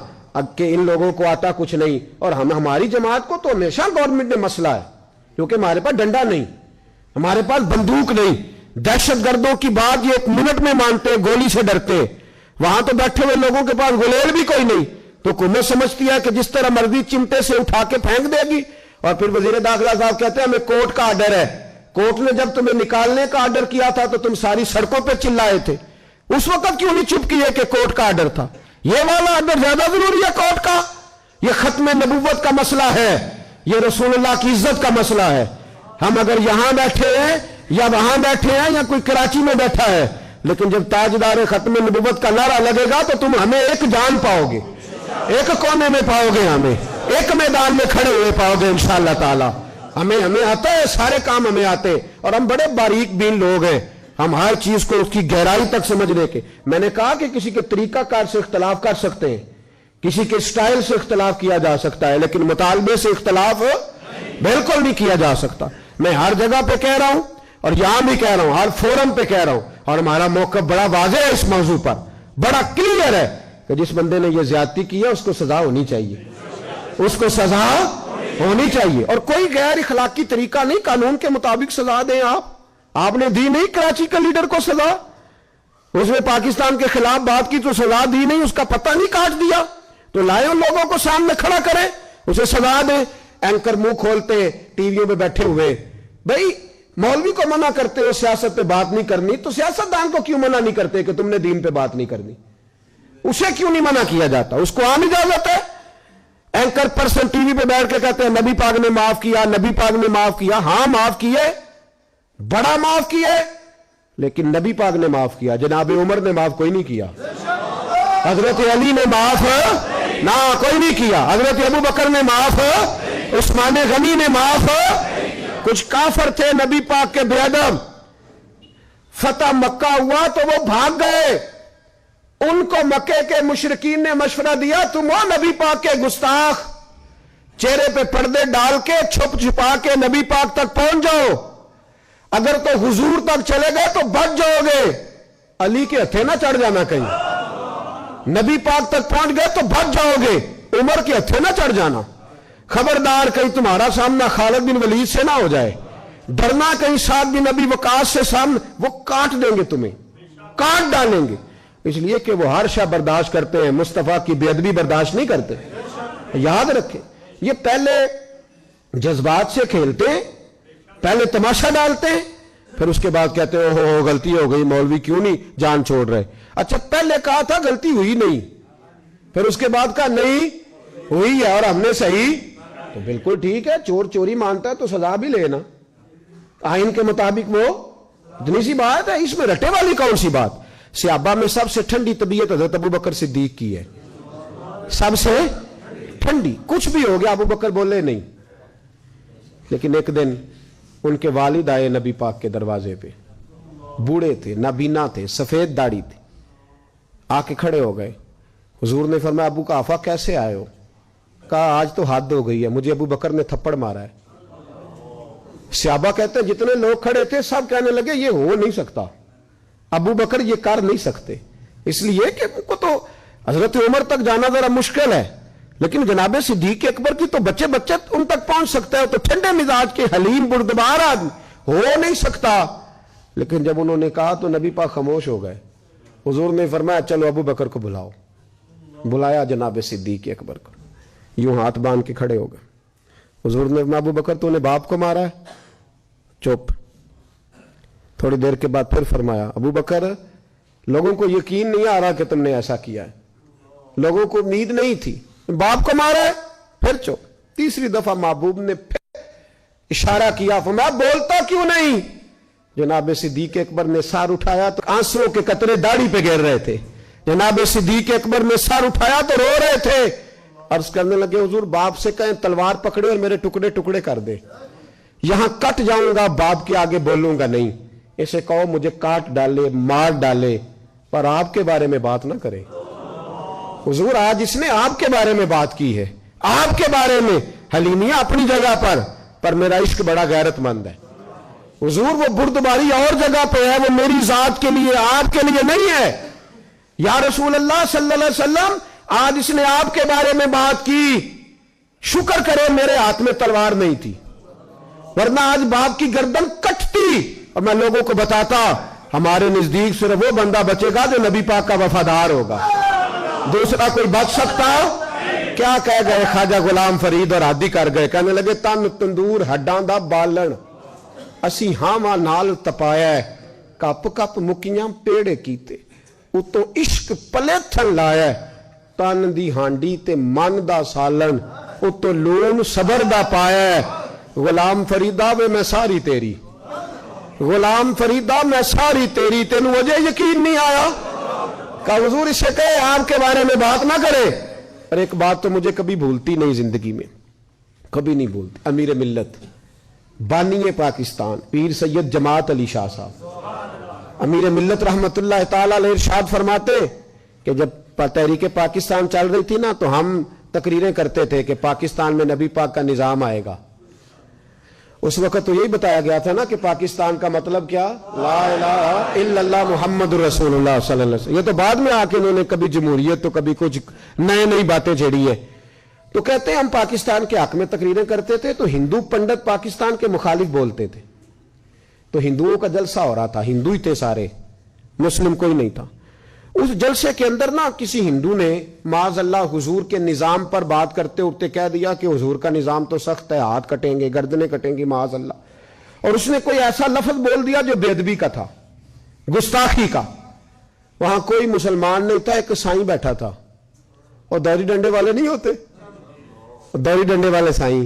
کہ ان لوگوں کو آتا کچھ نہیں. اور ہماری جماعت کو تو ہمیشہ گورنمنٹ نے مسئلہ ہے, کیونکہ ہمارے پاس ڈنڈا نہیں, ہمارے پاس بندوق نہیں. دہشت گردوں کی بات یہ 1 منٹ میں مانتے, گولی سے ڈرتے. وہاں تو بیٹھے ہوئے لوگوں کے پاس گلیل بھی کوئی نہیں, تو حکومت سمجھتی ہے کہ جس طرح مرضی چمٹے سے اٹھا کے پھینک دے گی. اور پھر وزیر داخلہ صاحب کہتے ہیں ہمیں کورٹ کا آرڈر ہے. کورٹ نے جب تمہیں نکالنے کا آرڈر کیا تھا تو تم ساری سڑکوں پہ چلائے تھے, اس وقت کیوں نہیں چپ کیے کہ کورٹ کا آرڈر تھا؟ یہ والا آرڈر زیادہ ضروری ہے کورٹ کا, یہ ختم نبوت کا مسئلہ ہے، یہ رسول اللہ کی عزت کا مسئلہ ہے۔ ہم اگر یہاں بیٹھے ہیں یا وہاں بیٹھے ہیں یا کوئی کراچی میں بیٹھا ہے، لیکن جب تاجدار ختم نبوت کا نعرہ لگے گا تو تم ہمیں ایک جان پاؤ گے، ایک کونے میں پاؤ گے، ہمیں ایک میدان میں کھڑے ہوئے پاؤ گے انشاءاللہ تعالی۔ ہمیں آتا ہے، سارے کام ہمیں آتے، اور ہم بڑے باریک بین لوگ ہیں، ہم ہر چیز کو اس کی گہرائی تک سمجھنے کے۔ میں نے کہا کہ کسی کے طریقہ کار سے اختلاف کر سکتے ہیں، کسی کے سٹائل سے اختلاف کیا جا سکتا ہے، لیکن مطالبے سے اختلاف بالکل نہیں کیا جا سکتا۔ میں ہر جگہ پہ کہہ رہا ہوں اور یہاں بھی کہہ رہا ہوں، ہر فورم پہ کہہ رہا ہوں، اور ہمارا موقف بڑا واضح ہے اس موضوع پر، بڑا کلیئر ہے کہ جس بندے نے یہ زیادتی کی ہے اس کو سزا ہونی چاہیے، اس کو سزا ہونی چاہیے، اور کوئی غیر اخلاقی طریقہ نہیں، قانون کے مطابق سزا دیں۔ آپ نے دی نہیں کراچی کے لیڈر کو سزا، اس نے پاکستان کے خلاف بات کی تو سزا دی نہیں، اس کا پتہ نہیں کاٹ دیا، تو لائے ان لوگوں کو سامنے کھڑا کریں، اسے سزا دیں۔ اینکر منہ کھولتے ٹی ویوں پہ بیٹھے ہوئے، بھائی مولوی کو منع کرتے ہو سیاست پہ بات نہیں کرنی، تو سیاستدان کو کیوں منع نہیں کرتے کہ تم نے دین پہ بات نہیں کرنی؟ اسے کیوں نہیں منع کیا جاتا؟ اس کو عام اجازت ہے۔ اینکر پرسن ٹی وی پہ بیٹھ کے کہتے ہیں نبی پاک نے معاف کیا، نبی پاک نے معاف کیا۔ ہاں معاف کیے، بڑا معاف کیے، لیکن نبی پاک نے معاف کیا، جناب عمر نے معاف کوئی نہیں کیا، حضرت علی نے معاف نہ کوئی نہیں کیا، حضرت ابو بکر نے معاف، عثمان غنی نے معاف۔ کچھ کافر تھے نبی پاک کے بے ادب، فتح مکہ ہوا تو وہ بھاگ گئے، ان کو مکے کے مشرکین نے مشورہ دیا تم ہو نبی پاک کے گستاخ، چہرے پہ پردے ڈال کے چھپ چھپا کے نبی پاک تک پہنچ جاؤ، اگر تو حضور تک چلے گئے تو بچ جاؤ گے، علی کے ہتھے نہ چڑھ جانا کہیں، نبی پاک تک پہنچ گئے تو بچ جاؤ گے، عمر کے ہتھے نہ چڑھ جانا، خبردار کہیں تمہارا سامنا خالد بن ولید سے نہ ہو جائے، ڈرنا کہیں سعد بن ابی وقاص سے سامنے، وہ کاٹ دیں گے تمہیں، کاٹ ڈالیں گے، اس لیے کہ وہ ہر شے برداشت کرتے ہیں، مصطفیٰ کی بے ادبی برداشت نہیں کرتے۔ یاد رکھیں، یہ پہلے جذبات سے کھیلتے ہیں، پہلے تماشا ڈالتے ہیں، پھر اس کے بعد کہتے ہیں ہو غلطی ہو گئی، مولوی کیوں نہیں جان چھوڑ رہے؟ اچھا پہلے کہا تھا غلطی ہوئی نہیں، پھر اس کے بعد کہا نہیں ہوئی ہے اور ہم نے صحیح، تو بالکل ٹھیک ہے، چور چوری مانتا ہے تو سزا بھی لینا، آئین کے مطابق وہ اتنی سی بات ہے، اس میں رٹے والی کون سی بات؟ صحابہ میں سب سے ٹھنڈی طبیعت حضرت ابو بکر صدیق کی ہے، سب سے ٹھنڈی، کچھ بھی ہو گیا ابو بکر بولے نہیں۔ لیکن ایک دن ان کے والد آئے نبی پاک کے دروازے پہ، بوڑھے تھے، نابینا تھے، سفید داڑھی تھی، آ کے کھڑے ہو گئے، حضور نے فرمایا ابو کا آفا کیسے آئے ہو؟ کہا آج تو حد ہو گئی ہے، مجھے ابو بکر نے تھپڑ مارا ہے۔ صحابہ کہتے ہیں جتنے لوگ کھڑے تھے سب کہنے لگے یہ ہو نہیں سکتا، ابو بکر یہ کر نہیں سکتے، اس لیے کہ ان کو تو حضرت عمر تک جانا ذرا مشکل ہے، لیکن جناب صدیق اکبر کی تو بچے بچے ان تک پہنچ سکتا ہے، تو ٹھنڈے مزاج کے حلیم بردبار آدمی ہو نہیں سکتا۔ لیکن جب انہوں نے کہا تو نبی پاک خاموش ہو گئے، حضور نے فرمایا چلو ابو بکر کو بلاؤ، بلایا جناب صدیق اکبر کو، یوں ہاتھ باندھ کے کھڑے ہو گئے، حضور نے فرمایا ابو بکر تو نے باپ کو مارا ہے؟ چپ۔ تھوڑی دیر کے بعد پھر فرمایا ابو بکر لوگوں کو یقین نہیں آ رہا کہ تم نے ایسا کیا ہے، لوگوں کو امید نہیں تھی، باپ کو مارا ہے؟ پھر چپ۔ تیسری دفعہ محبوب نے پھر اشارہ کیا، فرمایا بولتا کیوں نہیں؟ جناب صدیق اکبر نے سر اٹھایا تو آنسوں کے قطرے داڑھی پہ گر رہے تھے، جناب صدیق اکبر نے سر اٹھایا تو رو رہے تھے، عرض کرنے لگے حضور باپ سے کہیں تلوار پکڑے اور میرے ٹکڑے ٹکڑے کر دے، یہاں کٹ جاؤں گا، باپ کے آگے بولوں گا نہیں، اسے کہو مجھے کاٹ ڈالے مار ڈالے پر آپ کے بارے میں بات نہ کرے۔ حضور آج اس نے آپ کے بارے میں بات کی ہے، آپ کے بارے میں، حلیمیہ اپنی جگہ پر میرا عشق بڑا غیرت مند ہے۔ حضور وہ بردباری اور جگہ پہ ہے، وہ میری ذات کے لیے آپ کے لیے نہیں ہے۔ یا رسول اللہ صلی اللہ علیہ وسلم آج اس نے آپ کے بارے میں بات کی، شکر کرے میرے ہاتھ میں تلوار نہیں تھی، ورنہ آج باپ کی گردن کٹتی اور میں لوگوں کو بتاتا ہمارے نزدیک صرف وہ بندہ بچے گا جو نبی پاک کا وفادار ہوگا، دوسرا کوئی بچ سکتا؟ کیا کہہ گئے خواجہ غلام فرید اور عادی کر گئے، کہنے لگے تن تندور ہڈاں دا بالن اسی ہاواں نال تپایا ہے، کپ کپ مکیاں پیڑے کیتے اتوں عشق پلے تھن لایا ہے، تن دی ہانڈی تے من دا سالن اتو لون صبر دا پایا ہے غلام فریدہ وے میں ساری تیری غلام فریدہ میں ساری تیری تینوں وجہ یقین نہیں آیا کہ حضور اسے کہے آپ کے بارے میں بات نہ کرے. اور ایک بات تو مجھے کبھی بھولتی نہیں زندگی میں کبھی نہیں بھولتی. امیر ملت بانی پاکستان پیر سید جماعت علی شاہ صاحب امیر ملت رحمت اللہ تعالی علیہ ارشاد فرماتے کہ جب تحریک پاکستان چل رہی تھی نا تو ہم تقریریں کرتے تھے کہ پاکستان میں نبی پاک کا نظام آئے گا. اس وقت تو یہی بتایا گیا تھا نا کہ پاکستان کا مطلب کیا لا الہ الا اللہ محمد رسول اللہ صلی اللہ علیہ وسلم. یہ تو بعد میں آ کے انہوں نے کبھی جمہوریت تو کبھی کچھ نئی باتیں چھیڑی ہیں. تو کہتے ہیں ہم پاکستان کے حق میں تقریریں کرتے تھے تو ہندو پنڈت پاکستان کے مخالف بولتے تھے تو ہندوؤں کا جلسہ ہو رہا تھا. ہندو ہی تھے سارے مسلم کوئی نہیں تھا. اس جلسے کے اندر نا کسی ہندو نے معاذ اللہ حضور کے نظام پر بات کرتے اٹھتے کہہ دیا کہ حضور کا نظام تو سخت ہے ہاتھ کٹیں گے گردنیں کٹیں گی معاذ اللہ. اور اس نے کوئی ایسا لفظ بول دیا جو بے ادبی کا تھا گستاخی کا. وہاں کوئی مسلمان نہیں تھا. ایک سائیں بیٹھا تھا اور دوری ڈنڈے والے نہیں ہوتے دوری ڈنڈے والے سائیں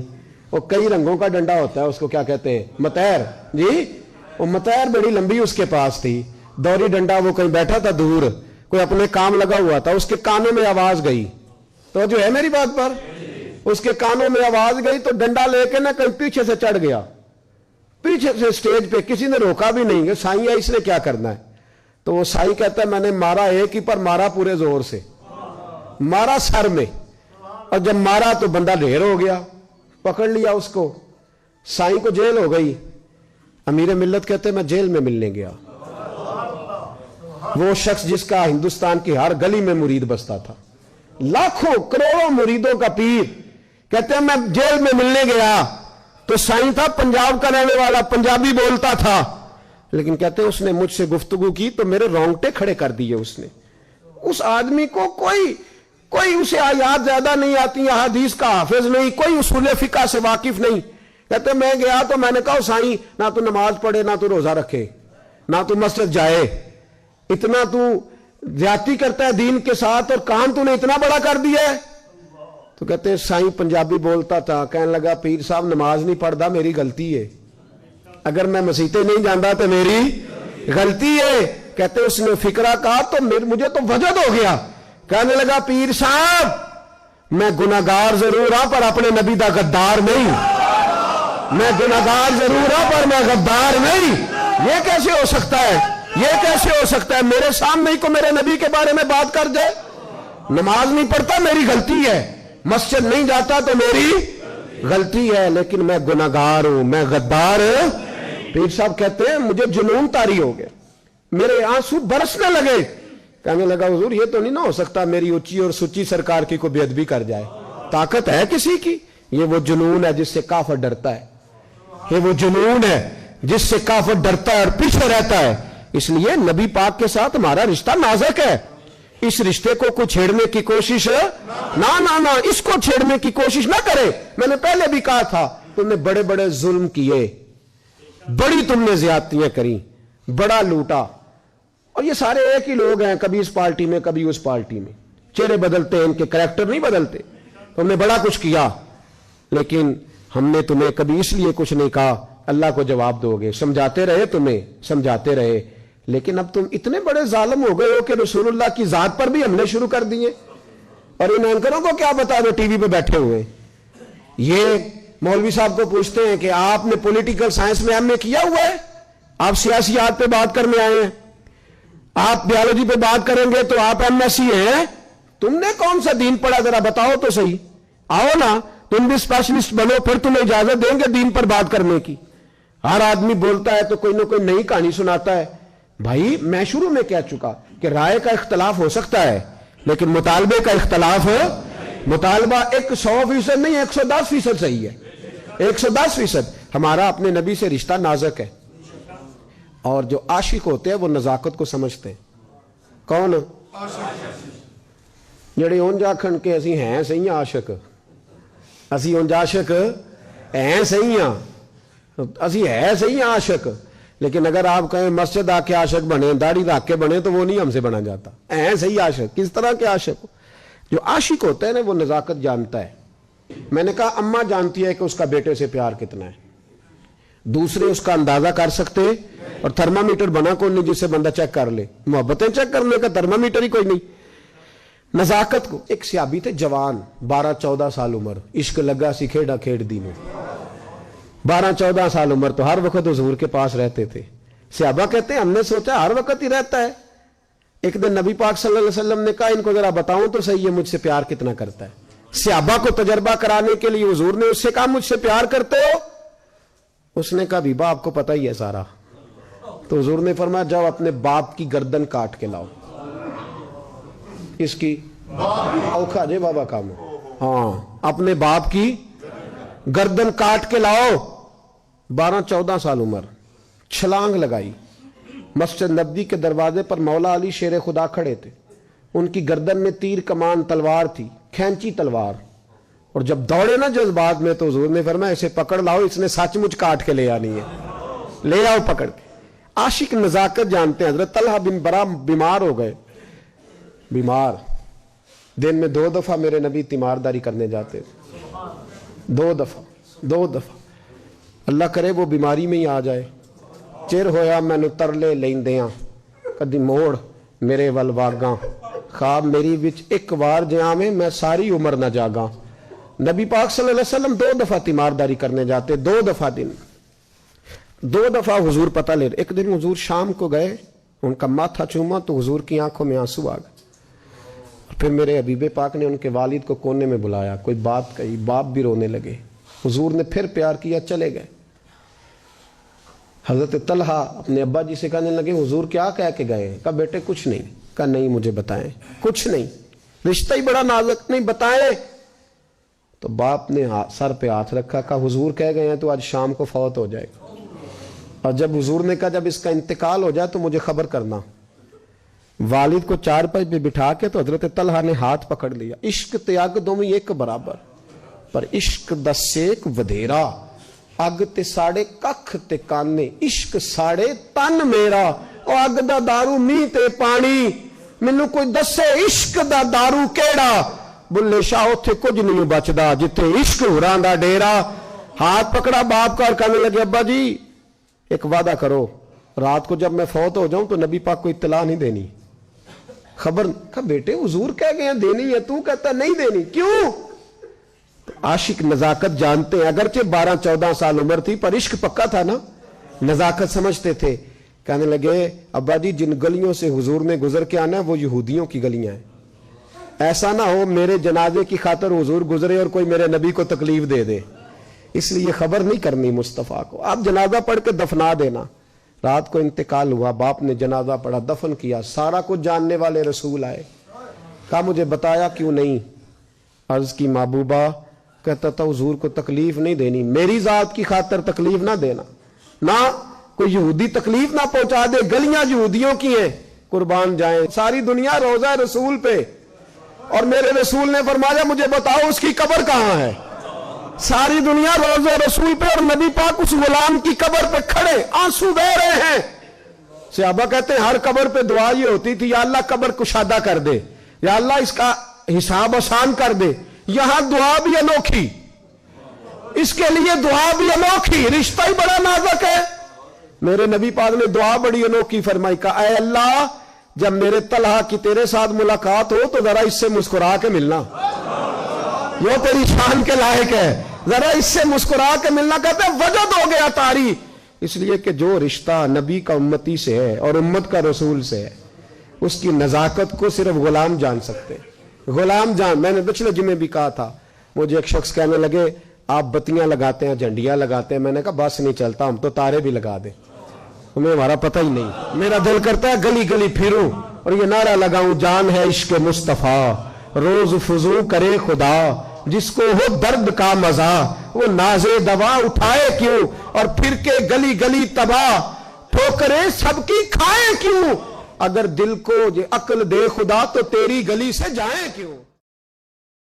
وہ کئی رنگوں کا ڈنڈا ہوتا ہے اس کو کیا کہتے ہیں متیر. جی وہ متیر بڑی لمبی اس کے پاس تھی. دوری ڈنڈا وہ کہیں بیٹھا تھا دور کوئی اپنے کام لگا ہوا تھا. اس کے کانوں میں آواز گئی تو جو ہے میری بات پر اس کے کانوں میں آواز گئی تو ڈنڈا لے کے نا کہیں پیچھے سے چڑھ گیا پیچھے سے سٹیج پہ. کسی نے روکا بھی نہیں کہ سائیں اس نے کیا کرنا ہے. تو وہ سائیں کہتا ہے میں نے مارا ایک ہی پر مارا پورے زور سے مارا سر میں اور جب مارا تو بندہ ڈھیر ہو گیا پکڑ لیا اس کو. سائیں کو جیل ہو گئی. امیر ملت کہتے میں جیل میں ملنے گیا. وہ شخص جس کا ہندوستان کی ہر گلی میں مرید بستا تھا لاکھوں کروڑوں مریدوں کا پیر کہتے ہیں میں جیل میں ملنے گیا تو سائیں تھا پنجاب کا رہنے والا پنجابی بولتا تھا لیکن کہتے ہیں اس نے مجھ سے گفتگو کی تو میرے رونگٹے کھڑے کر دیے. اس نے اس آدمی کو کوئی اسے آیات زیادہ نہیں آتی حدیث کا حافظ نہیں کوئی اصول فقہ سے واقف نہیں. کہتے میں گیا تو میں نے کہا سائیں نہ تو نماز پڑھے نہ تو روزہ رکھے نہ تو مسجد جائے اتنا تو زیادتی کرتا ہے دین کے ساتھ اور کام تو نے اتنا بڑا کر دیا ہے. تو کہتے ہیں سائیں پنجابی بولتا تھا کہنے لگا پیر صاحب نماز نہیں پڑھتا میری غلطی ہے اگر میں مسیطے نہیں جانتا تو میری غلطی ہے. کہتے اس نے فکرہ کہا تو مجھے تو وجد ہو گیا. کہنے لگا پیر صاحب میں گناہگار ضرور ہوں پر اپنے نبی دا غدار نہیں. میں گناہگار ضرور ہوں پر میں غدار نہیں. یہ کیسے ہو سکتا ہے یہ کیسے ہو سکتا ہے میرے سامنے ہی کو میرے نبی کے بارے میں بات کر جائے. نماز نہیں پڑھتا میری غلطی ہے مسجد نہیں جاتا تو میری غلطی ہے لیکن میں گناہگار ہوں میں غدار ہوں. پیر صاحب کہتے ہیں مجھے جنون طاری ہو گیا میرے آنسو برسنے لگے. کہنے لگا حضور یہ تو نہیں نہ ہو سکتا میری اونچی اور سچی سرکار کی کوئی بے ادبی کر جائے. طاقت ہے کسی کی. یہ وہ جنون ہے جس سے کافر ڈرتا ہے. یہ وہ جنون ہے جس سے کافر ڈرتا ہے اور پیچھے رہتا ہے. اس لیے نبی پاک کے ساتھ ہمارا رشتہ نازک ہے. اس رشتے کو کوئی چھیڑنے کی کوشش نہ اس کو چھیڑنے کی کوشش نہ کرے. میں نے پہلے بھی کہا تھا تم نے بڑے بڑے ظلم کیے بڑی تم نے زیادتیاں کری بڑا لوٹا اور یہ سارے ایک ہی لوگ ہیں کبھی اس پارٹی میں کبھی اس پارٹی میں. چہرے بدلتے ہیں ان کے کریکٹر نہیں بدلتے. تم نے بڑا کچھ کیا لیکن ہم نے تمہیں کبھی اس لیے کچھ نہیں کہا اللہ کو جواب دو گے. سمجھاتے رہے تمہیں سمجھاتے رہے لیکن اب تم اتنے بڑے ظالم ہو گئے ہو کہ رسول اللہ کی ذات پر بھی ہم نے شروع کر دیے. اور ان اینکروں کو کیا بتا دو ٹی وی پہ بیٹھے ہوئے یہ مولوی صاحب کو پوچھتے ہیں کہ آپ نے پولیٹیکل سائنس میں ایم اے کیا ہوا ہے آپ سیاسیات پہ بات کرنے آئے ہیں آپ بیالوجی پہ بات کریں گے تو آپ ایم ایس سی ہیں. تم نے کون سا دین پڑھا ذرا بتاؤ تو صحیح. آؤ نا تم بھی اسپیشلسٹ بنو پھر تمہیں اجازت دیں گے دین پر بات کرنے کی. ہر آدمی بولتا ہے تو کوئی نہ کوئی نئی کہانی سناتا ہے. بھائی میں شروع میں کہہ چکا کہ رائے کا اختلاف ہو سکتا ہے لیکن مطالبے کا اختلاف ہو. مطالبہ 100% نہیں 110% صحیح ہے 110%. ہمارا اپنے نبی سے رشتہ نازک ہے اور جو عاشق ہوتے ہیں وہ نزاکت کو سمجھتے ہیں. کون جڑے اونج آکھن کے اسی ہیں صحیح عاشق اسی اونج عاشق ہیں صحیح ہاں اسی ہے صحیح عاشق لیکن اگر آپ کہیں مسجد آ کے عاشق بنے داڑھی رکھ کے بنے تو وہ نہیں ہم سے بنا جاتا. ہیں صحیح عاشق کس طرح کے عاشق جو عاشق ہوتا ہے نا وہ نزاکت جانتا ہے. میں نے کہا اماں جانتی ہے کہ اس کا بیٹے سے پیار کتنا ہے, دوسرے اس کا اندازہ کر سکتے ہیں. اور تھرمامیٹر بنا کون نہیں جس سے بندہ چیک کر لے, محبتیں چیک کرنے کا تھرمامیٹر ہی کوئی نہیں. نزاکت کو. ایک صحابی تھے جوان, 12-14 سال عمر, عشق لگا سی کھیڑا کھیڑ دی میں, 12-14 سال عمر, تو ہر وقت حضور کے پاس رہتے تھے. صحابہ کہتے ہیں ہم نے سوچا ہر وقت ہی رہتا ہے. ایک دن نبی پاک صلی اللہ علیہ وسلم نے کہا ان کو ذرا بتاؤں تو صحیح ہے مجھ سے پیار کتنا کرتا ہے. صحابہ کو تجربہ کرانے کے لیے حضور نے اس سے کہا مجھ سے پیار کرتے ہو؟ اس نے کہا بیبا آپ کو پتہ ہی ہے سارا. تو حضور نے فرمایا جاؤ اپنے باپ کی گردن کاٹ کے لاؤ. اس کی اوکھا جے بابا کام, ہاں اپنے باپ کی گردن کاٹ کے لاؤ. 12-14 سال عمر, چھلانگ لگائی. مسجد نبوی کے دروازے پر مولا علی شیر خدا کھڑے تھے, ان کی گردن میں تیر کمان تلوار تھی, کھینچی تلوار. اور جب دوڑے نا جذبات میں تو حضور نے فرمایا اسے پکڑ لاؤ, اس نے سچ مچ کاٹ کے لے آنی ہے, لے آؤ پکڑ کے. عاشق نزاکت جانتے ہیں. حضرت طلحہ بن برا بیمار ہو گئے, بیمار, دن میں 2 دفعہ میرے نبی تیمارداری کرنے جاتے تھے, 2 دفعہ. اللہ کرے وہ بیماری میں ہی آ جائے. چر ہویا مینو ترلے لیندیاں, کدی موڑ میرے ول واگاں, خواب میری وچ ایک وار جیاویں میں ساری عمر نہ جاگاں. نبی پاک صلی اللہ علیہ وسلم 2 دفعہ تیمارداری کرنے جاتے, 2 دفعہ دن, 2 دفعہ حضور پتہ لے. ایک دن حضور شام کو گئے, ان کا ماتھا چوما تو حضور کی آنکھوں میں آنسو آ گئے. پھر میرے حبیب پاک نے ان کے والد کو کونے میں بلایا, کوئی بات کہی, باپ بھی رونے لگے. حضور نے پھر پیار کیا, چلے گئے. حضرت طلحہ اپنے ابا جی سے کہنے لگے حضور کیا کہہ کے گئے؟ کہا بیٹے کچھ نہیں. کہا نہیں مجھے بتائیں. کچھ نہیں, رشتہ ہی بڑا نازک, نہیں بتائیں. تو باپ نے سر پہ ہاتھ رکھا, کہا حضور کہہ گئے ہیں تو آج شام کو فوت ہو جائے گا. اور جب حضور نے کہا جب اس کا انتقال ہو جائے تو مجھے خبر کرنا. والد کو چارپائی پہ بٹھا کے تو حضرت طلحہ نے ہاتھ پکڑ لیا. عشق تیاگ دومی ایک برابر, پر عشق دا سیک ودھیرا, اگ تے ساڑے ککھ تے کانے, عشق ساڑے تن میرا, او اگ دا دارو می تے پانی, مینو کوئی دسے عشق دا دارو کیڑا, بلے شاہ اتھے کچھ نہیں بچدا جتھے عشق ہوراں دا ڈیرا. ہاتھ پکڑا باپ کا اور کہنے لگے ابا جی ایک وعدہ کرو, رات کو جب میں فوت ہو جاؤں تو نبی پاک کو اطلاع نہیں دینی, خبر. کہا بیٹے حضور کہہ گئے ہیں دینی ہے, تو کہتا نہیں دینی, کیوں؟ عاشق نزاکت جانتے ہیں. اگرچہ 12-14 سال عمر تھی پر عشق پکا تھا نا, نزاکت سمجھتے تھے. کہنے لگے ابا جی جن گلیوں سے حضور نے گزر کے آنا ہے وہ یہودیوں کی گلیاں ہیں, ایسا نہ ہو میرے جنازے کی خاطر حضور گزرے اور کوئی میرے نبی کو تکلیف دے دے, اس لیے خبر نہیں کرنی مصطفیٰ کو, آپ جنازہ پڑھ کے دفنا دینا. رات کو انتقال ہوا, باپ نے جنازہ پڑھا, دفن کیا. سارا کچھ جاننے والے رسول آئے, کہا مجھے بتایا کیوں نہیں؟ عرض کی محبوبہ, کہتا تھا حضور کو تکلیف نہیں دینی, میری ذات کی خاطر تکلیف نہ دینا, نہ کوئی یہودی تکلیف نہ پہنچا دے, گلیاں یہودیوں کی ہیں, قربان جائیں. ساری دنیا روضہ رسول پہ, اور میرے رسول نے فرمایا مجھے بتاؤ اس کی قبر کہاں ہے. ساری دنیا روضہ رسول پہ, اور نبی پاک اس غلام کی قبر پہ کھڑے آنسو بہہ رہے ہیں. صحابہ کہتے ہیں ہر قبر پہ دعا یہ ہوتی تھی یا اللہ قبر کشادہ کر دے, یا اللہ اس کا حساب آسان کر دے. یہاں دعا بھی انوکھی, اس کے لیے دعا بھی انوکھی, رشتہ ہی بڑا نازک ہے. میرے نبی پاک نے دعا بڑی انوکھی فرمائی, کہا اے اللہ جب میرے طلحہ کی تیرے ساتھ ملاقات ہو تو ذرا اس سے مسکرا کے ملنا, یہ تیری شان کے لائق ہے, ذرا اس سے مسکرا کے ملنا. کہتے ہیں وجد ہو گیا تاری, اس لیے کہ جو رشتہ نبی کا امتی سے ہے اور امت کا رسول سے ہے اس کی نزاکت کو صرف غلام جان سکتے. غلام جان. میں نے پچھلے جمعے بھی کہا تھا, مجھے ایک شخص کہنے لگے آپ بتیاں لگاتے ہیں, جھنڈیاں لگاتے ہیں. میں نے کہا بس نہیں چلتا, ہم تو تارے بھی لگا دیں, ہمیں ہمارا پتہ ہی نہیں. میرا دل کرتا ہے گلی گلی پھروں اور یہ نعرہ لگاؤں, جان ہے عشق مصطفیٰ روز فضو کرے خدا, جس کو ہو درد کا مزہ وہ نازے دوا اٹھائے کیوں, اور پھر کے گلی گلی تباہ ٹھوکریں سب کی کھائے کیوں, اگر دل کو یہ عقل دے خدا تو تیری گلی سے جائیں کیوں.